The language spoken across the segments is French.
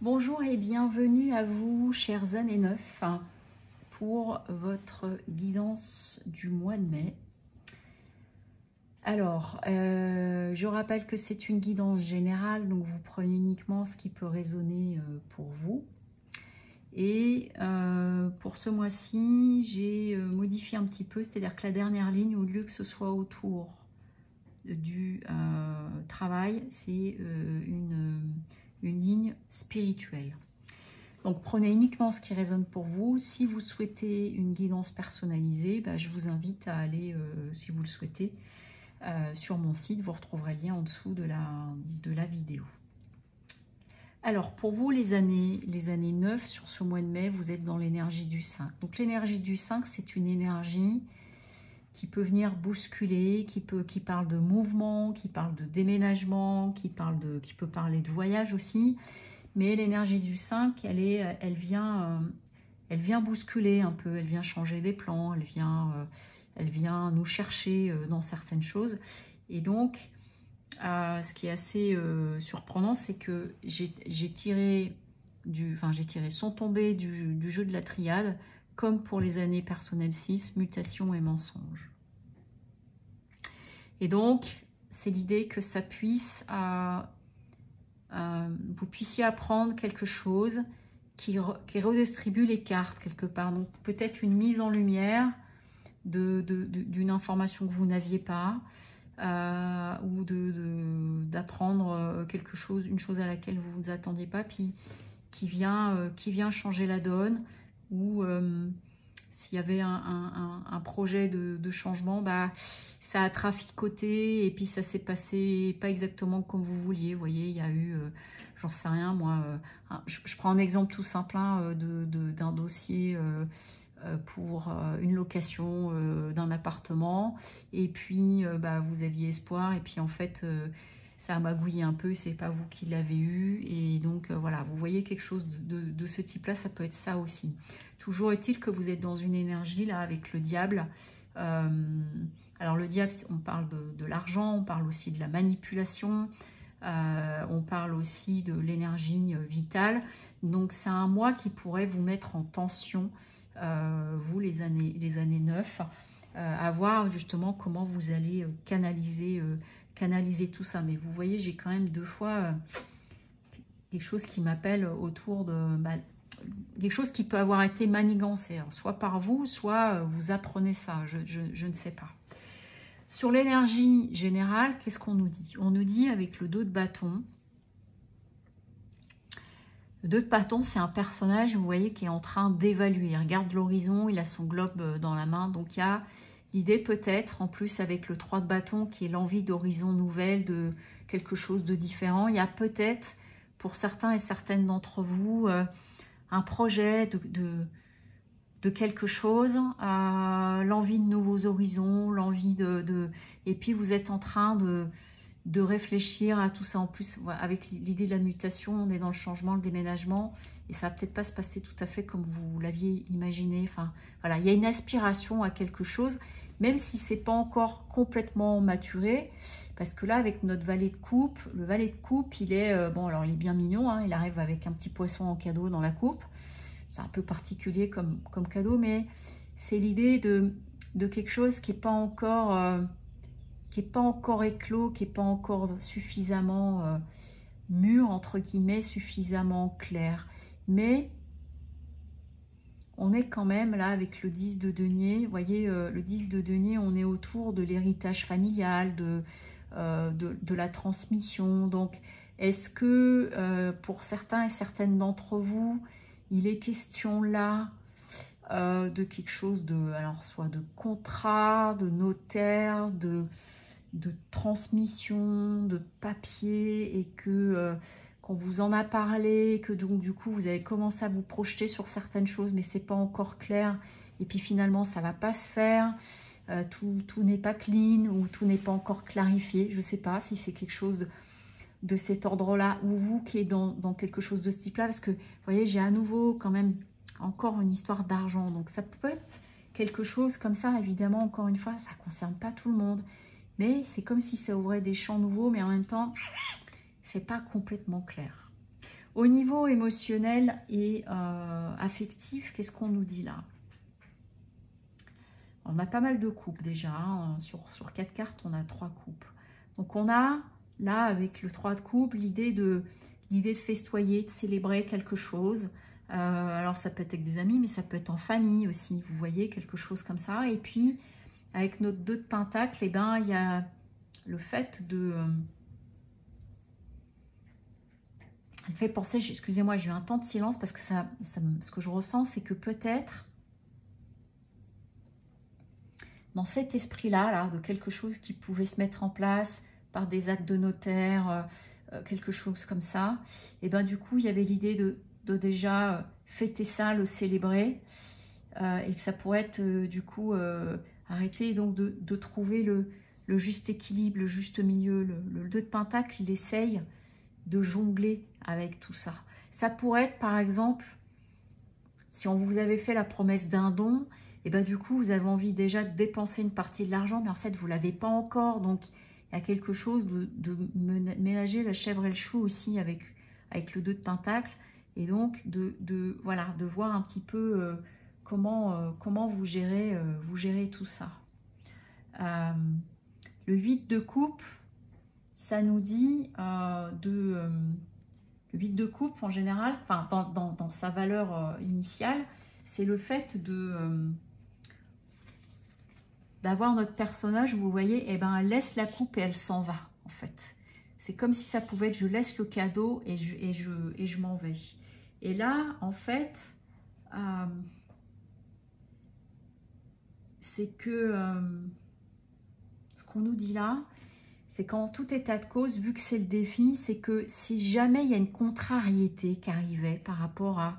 Bonjour et bienvenue à vous, chers années 9, pour votre guidance du mois de mai. Alors, je rappelle que c'est une guidance générale, donc vous prenez uniquement ce qui peut résonner pour vous. Et pour ce mois-ci, j'ai modifié un petit peu, c'est-à-dire que la dernière ligne, au lieu que ce soit autour du travail, c'est une ligne spirituelle. Donc prenez uniquement ce qui résonne pour vous. Si vous souhaitez une guidance personnalisée, je vous invite à aller, si vous le souhaitez, sur mon site. Vous retrouverez le lien en dessous de la vidéo. Alors pour vous, les années 9, sur ce mois de mai, vous êtes dans l'énergie du 5. Donc l'énergie du 5, c'est une énergie qui peut venir bousculer, qui parle de mouvement, qui parle de déménagement, qui peut parler de voyage aussi. Mais l'énergie du 5, elle vient bousculer un peu, elle vient changer des plans, elle vient nous chercher dans certaines choses. Et donc, ce qui est assez surprenant, c'est que j'ai tiré son tombé du jeu de la triade, comme pour les années personnelles 6, mutation et mensonge. Et donc, c'est l'idée que ça puisse... vous puissiez apprendre quelque chose qui redistribue les cartes quelque part. Donc peut-être une mise en lumière d'une information que vous n'aviez pas, ou d'apprendre quelque chose, une chose à laquelle vous ne vous attendiez pas, puis qui vient changer la donne, ou s'il y avait un projet de changement, ça a traficoté et puis ça s'est passé pas exactement comme vous vouliez. Vous voyez, il y a eu, j'en sais rien, moi, je prends un exemple tout simple d'un dossier pour une location d'un appartement, et puis vous aviez espoir, et puis en fait ça a magouillé un peu, c'est pas vous qui l'avez eu, et donc voilà, vous voyez quelque chose de ce type là, ça peut être ça aussi. Toujours est-il que vous êtes dans une énergie là avec le diable. Alors le diable, on parle de l'argent, on parle aussi de la manipulation, on parle aussi de l'énergie vitale. Donc c'est un mois qui pourrait vous mettre en tension, vous les années 9, à voir justement comment vous allez canaliser tout ça. Mais vous voyez, j'ai quand même deux fois quelque chose qui m'appelle autour de... quelque chose qui peut avoir été manigancé, soit par vous, soit vous apprenez ça, je ne sais pas. Sur l'énergie générale, qu'est-ce qu'on nous dit? On nous dit avec le dos de bâton. Le dos de bâton, c'est un personnage, vous voyez, qui est en train d'évaluer. Il regarde l'horizon, il a son globe dans la main. Donc il y a l'idée peut-être, en plus avec le 3 de bâton, qui est l'envie d'horizon nouvelle, de quelque chose de différent. Il y a peut-être, pour certains et certaines d'entre vous, un projet de quelque chose, l'envie de nouveaux horizons, l'envie et puis vous êtes en train de réfléchir à tout ça. En plus, avec l'idée de la mutation, on est dans le changement, le déménagement, et ça va peut-être pas se passer tout à fait comme vous l'aviez imaginé. Enfin, voilà, il y a une aspiration à quelque chose, même si c'est pas encore complètement maturé, parce que là, avec notre valet de coupe, le valet de coupe, il est, bon, alors il est bien mignon, hein, il arrive avec un petit poisson en cadeau dans la coupe. C'est un peu particulier comme cadeau, mais c'est l'idée de quelque chose qui n'est pas encore éclos, qui n'est pas encore suffisamment mûr, entre guillemets, suffisamment clair. Mais on est quand même là avec le 10 de denier. Vous voyez, le 10 de denier, on est autour de l'héritage familial, de la transmission. Donc, est-ce que pour certains et certaines d'entre vous, il est question là de quelque chose alors soit de contrat, de notaire, de transmission, de papier, et que qu'on vous en a parlé, que donc du coup vous avez commencé à vous projeter sur certaines choses, mais c'est pas encore clair, et puis finalement ça va pas se faire, tout n'est pas clean, ou tout n'est pas encore clarifié. Je sais pas si c'est quelque chose de cet ordre-là, ou vous qui êtes dans quelque chose de ce type-là, parce que vous voyez, j'ai à nouveau quand même encore une histoire d'argent, donc ça peut être quelque chose comme ça. Évidemment, encore une fois, ça ne concerne pas tout le monde, mais c'est comme si ça ouvrait des champs nouveaux, mais en même temps, c'est pas complètement clair. Au niveau émotionnel et affectif, qu'est-ce qu'on nous dit là? On a pas mal de coupes déjà, hein. Sur 4 cartes, on a 3 coupes. Donc on a, là, avec le 3 de coupe, l'idée de festoyer, de célébrer quelque chose. Alors ça peut être avec des amis, mais ça peut être en famille aussi, vous voyez, quelque chose comme ça. Et puis, avec notre 2 de pentacle, eh ben, il y a le fait de... elle fait penser, excusez-moi, j'ai eu un temps de silence parce que ce que je ressens, c'est que peut-être, dans cet esprit-là, là, de quelque chose qui pouvait se mettre en place par des actes de notaire, quelque chose comme ça, et ben du coup, il y avait l'idée de déjà fêter ça, le célébrer, et que ça pourrait être du coup arrêter donc de trouver le juste équilibre, le juste milieu. Le 2 de pentacle, il essaye de jongler avec tout ça. Ça pourrait être par exemple, si on vous avait fait la promesse d'un don, et ben du coup vous avez envie déjà de dépenser une partie de l'argent, mais en fait vous ne l'avez pas encore, donc il y a quelque chose de ménager la chèvre et le chou aussi avec le 2 de pentacle, et donc voilà, de voir un petit peu comment vous gérez tout ça. Le 8 de coupe, ça nous dit le 8 de coupe en général, enfin dans sa valeur initiale, c'est le fait d'avoir notre personnage, vous voyez, eh ben, elle laisse la coupe et elle s'en va, en fait. C'est comme si ça pouvait être, je laisse le cadeau et je m'en vais. Et là, en fait, c'est que ce qu'on nous dit là, c'est qu'en tout état de cause, vu que c'est le défi, c'est que si jamais il y a une contrariété qui arrivait par rapport à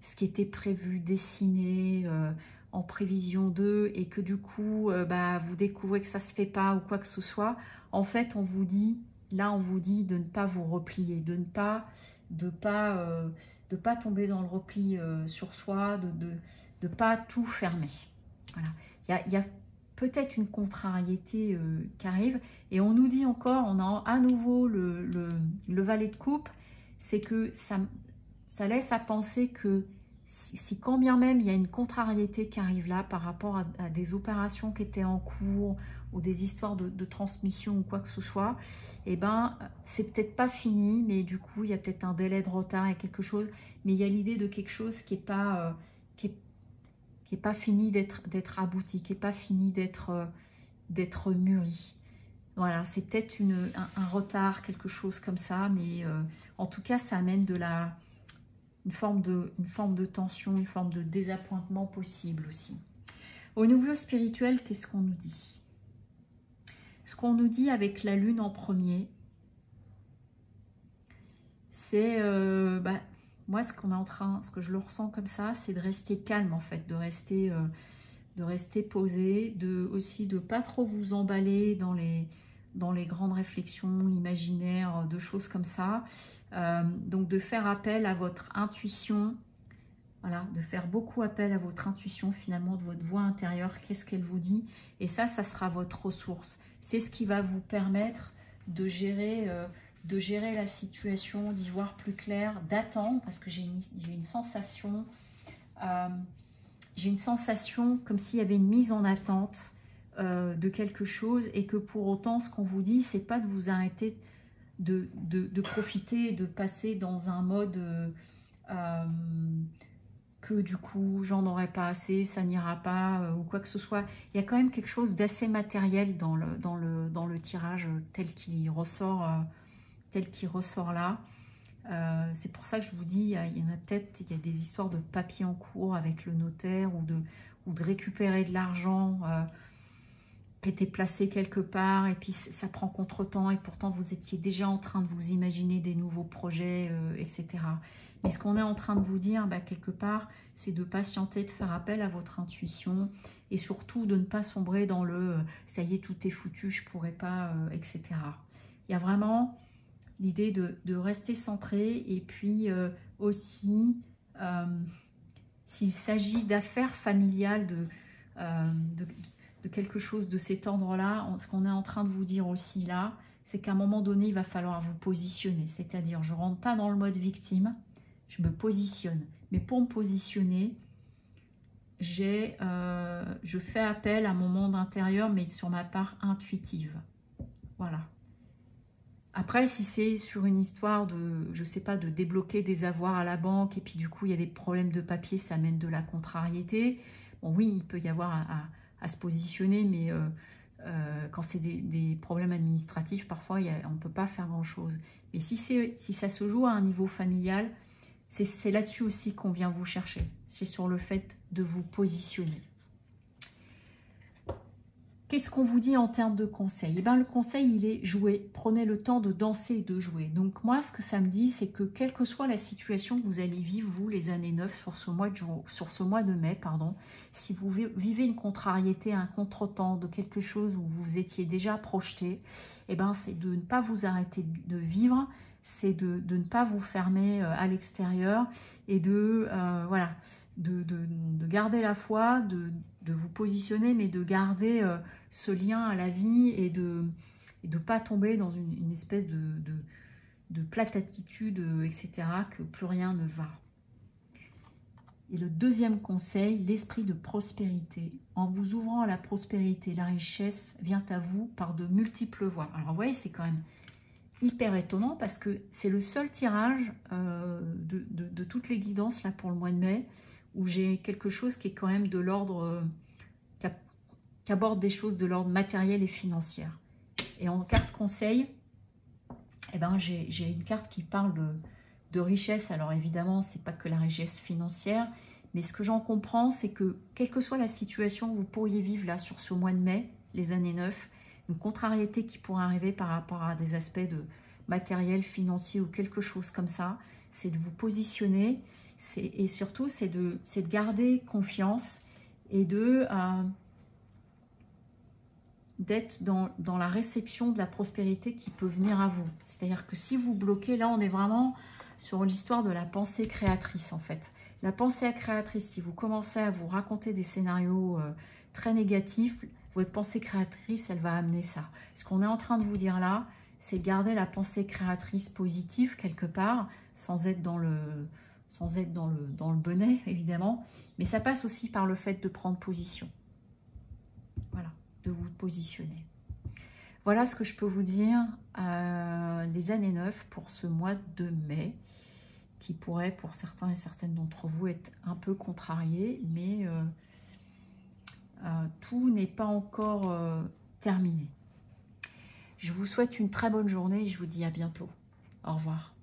ce qui était prévu, dessiné, en prévision d'eux, et que du coup, vous découvrez que ça ne se fait pas ou quoi que ce soit, en fait, on vous dit de ne pas vous replier, de ne pas tomber dans le repli sur soi, de pas tout fermer. Voilà. Il y a peut-être une contrariété qui arrive, et on nous dit encore, on a à nouveau le valet de coupe, c'est que ça laisse à penser que si quand bien même il y a une contrariété qui arrive là par rapport à des opérations qui étaient en cours ou des histoires de transmission ou quoi que ce soit, eh ben c'est peut-être pas fini, mais du coup il y a peut-être un délai de retard, il y a quelque chose, mais il y a l'idée de quelque chose qui est pas fini d'être abouti, qui est pas fini d'être mûri. Voilà, c'est peut-être un retard, quelque chose comme ça, mais en tout cas ça amène une forme de tension, une forme de désappointement possible aussi. Au niveau spirituel, qu'est-ce qu'on nous dit? Ce qu'on nous dit avec la lune en premier, c'est, moi ce que je le ressens comme ça, c'est de rester calme en fait, de rester posé, aussi de pas trop vous emballer dans les grandes réflexions, l'imaginaire, de choses comme ça. Donc de faire appel à votre intuition, voilà, de faire beaucoup appel à votre intuition finalement, de votre voix intérieure, qu'est-ce qu'elle vous dit, et ça sera votre ressource. C'est ce qui va vous permettre de gérer la situation, d'y voir plus clair, d'attendre, parce que j'ai une sensation, comme s'il y avait une mise en attente de quelque chose, et que pour autant, ce qu'on vous dit, c'est pas de vous arrêter de profiter, de passer dans un mode que du coup, j'en aurai pas assez, ça n'ira pas, ou quoi que ce soit. Il y a quand même quelque chose d'assez matériel dans le tirage tel qu'il ressort là. C'est pour ça que je vous dis, il y en a peut-être, il y a des histoires de papier en cours avec le notaire, ou de récupérer de l'argent qui était placé quelque part, et puis ça prend contre-temps, et pourtant vous étiez déjà en train de vous imaginer des nouveaux projets, etc. Mais ce qu'on est en train de vous dire, quelque part, c'est de patienter, de faire appel à votre intuition, et surtout de ne pas sombrer dans le « ça y est, tout est foutu, je ne pourrai pas etc. » Il y a vraiment l'idée de rester centré, et puis aussi, s'il s'agit d'affaires familiales, de quelque chose de cet ordre-là, ce qu'on est en train de vous dire aussi là, c'est qu'à un moment donné, il va falloir vous positionner. C'est-à-dire, je ne rentre pas dans le mode victime, je me positionne. Mais pour me positionner, je fais appel à mon monde intérieur, mais sur ma part intuitive. Voilà. Après, si c'est sur une histoire de, je sais pas, de débloquer des avoirs à la banque, et puis du coup, il y a des problèmes de papier, ça amène de la contrariété. Bon, oui, il peut y avoir à se positionner, mais quand c'est des problèmes administratifs, parfois, on ne peut pas faire grand-chose. Mais si ça se joue à un niveau familial, c'est là-dessus aussi qu'on vient vous chercher. C'est sur le fait de vous positionner. Qu'est-ce qu'on vous dit en termes de conseil? Eh bien, le conseil, il est jouer. Prenez le temps de danser et de jouer. Donc, moi, ce que ça me dit, c'est que quelle que soit la situation que vous allez vivre, vous, les années 9, sur ce mois de mai, pardon, si vous vivez une contrariété, un contretemps de quelque chose où vous étiez déjà projeté, eh ben, c'est de ne pas vous arrêter de vivre, c'est de ne pas vous fermer à l'extérieur et voilà, de garder la foi, de vous positionner, mais de garder ce lien à la vie et de ne pas tomber dans une espèce de plate attitude, etc., que plus rien ne va. Et le deuxième conseil, l'esprit de prospérité. En vous ouvrant à la prospérité, la richesse vient à vous par de multiples voies. Alors, vous voyez, c'est quand même hyper étonnant parce que c'est le seul tirage de toutes les guidances là pour le mois de mai où j'ai quelque chose qui est quand même de l'ordre, qui aborde des choses de l'ordre matériel et financier. Et en carte conseil, eh ben, j'ai une carte qui parle de richesse. Alors évidemment, c'est pas que la richesse financière, mais ce que j'en comprends, c'est que quelle que soit la situation que vous pourriez vivre là sur ce mois de mai, les années 9, une contrariété qui pourrait arriver par rapport à des aspects de matériel, financier ou quelque chose comme ça, c'est de vous positionner et surtout c'est de garder confiance et d'être dans la réception de la prospérité qui peut venir à vous. C'est-à-dire que si vous bloquez, là on est vraiment sur l'histoire de la pensée créatrice en fait. La pensée créatrice, si vous commencez à vous raconter des scénarios très négatifs, votre pensée créatrice, elle va amener ça. Ce qu'on est en train de vous dire là, c'est de garder la pensée créatrice positive quelque part, sans être dans le bonnet, évidemment. Mais ça passe aussi par le fait de prendre position. Voilà, de vous positionner. Voilà ce que je peux vous dire, les années 9 pour ce mois de mai, qui pourrait pour certains et certaines d'entre vous être un peu contrarié, mais tout n'est pas encore terminé. Je vous souhaite une très bonne journée et je vous dis à bientôt. Au revoir.